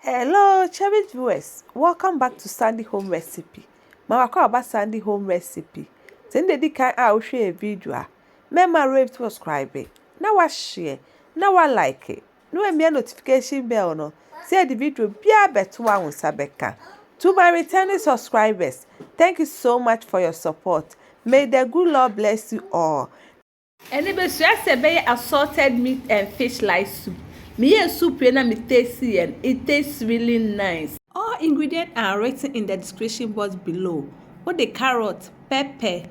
Hello, cherished viewers. Welcome back to Sandy Home Recipe. Mawako about Sandy Home Recipe. Send the can out share video. Remember rate subscribe. Now I share. Now I like it. No me notification bell no. Say the video be a better one Sabeka. To my returning subscribers, thank you so much for your support. May the good Lord bless you all. Anybody say assorted meat and fish like soup. Me soup and me tasty and it tastes really nice. All ingredients are written in the description box below. What the carrot, pepper,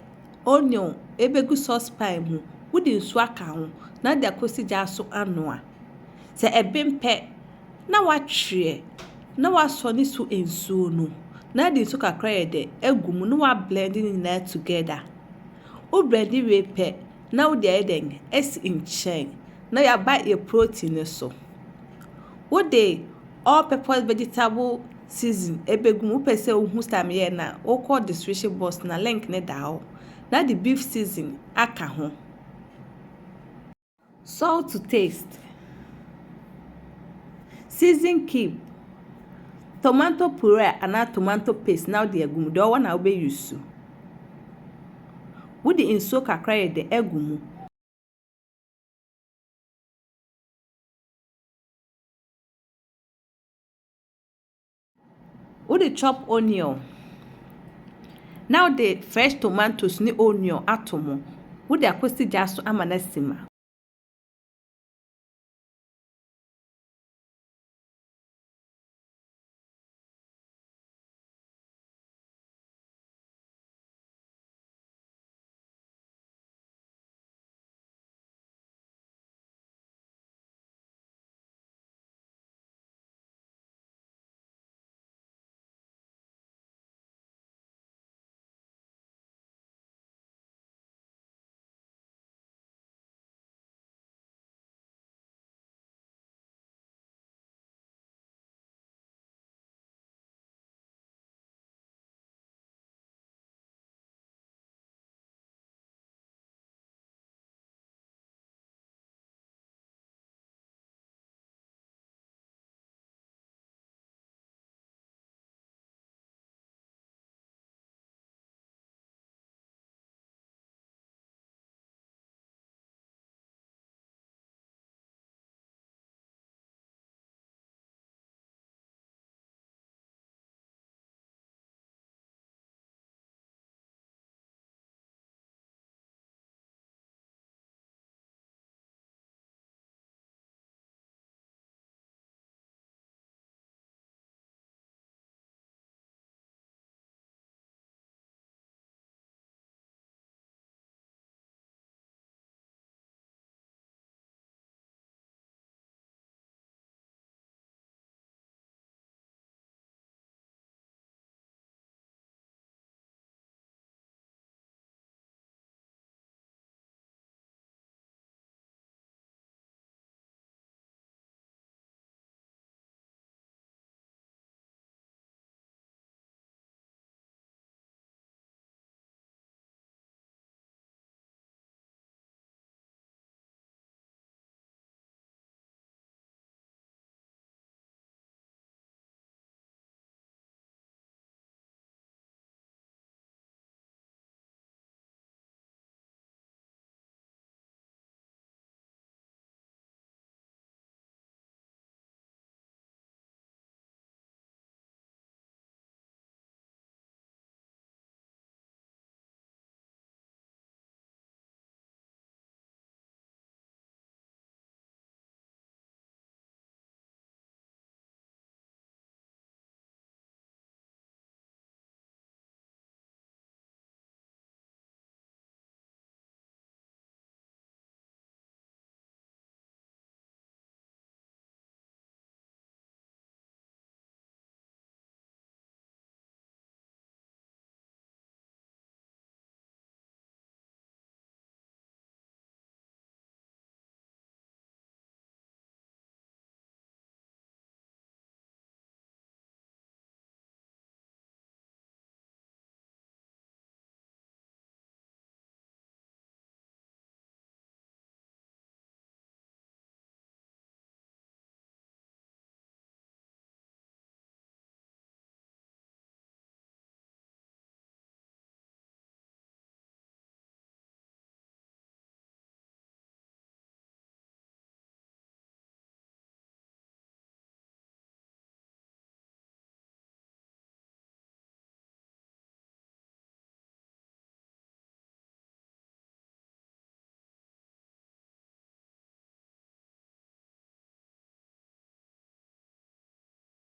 onion, ebegu sauce pie with the swaka na the kosi jaso anoa. Se ebem pe na watwe na wasoni so ensuo no. Na the so kakra de egum no wa blending it together. O blending we pe na wo de eden es in chain. Na ya buy a protein so. What day all purpose vegetable season ebegum pese ohun stam ye na o call description box na link ne da na the beef season aka ho. Salt to taste. Season cube. Tomato puree and tomato paste now the egum do one na be use. Wo the inso kakra de egum. Would the chop onion. Now the fresh tomatoes ni onion atomo. Would the acoustic just amanasima.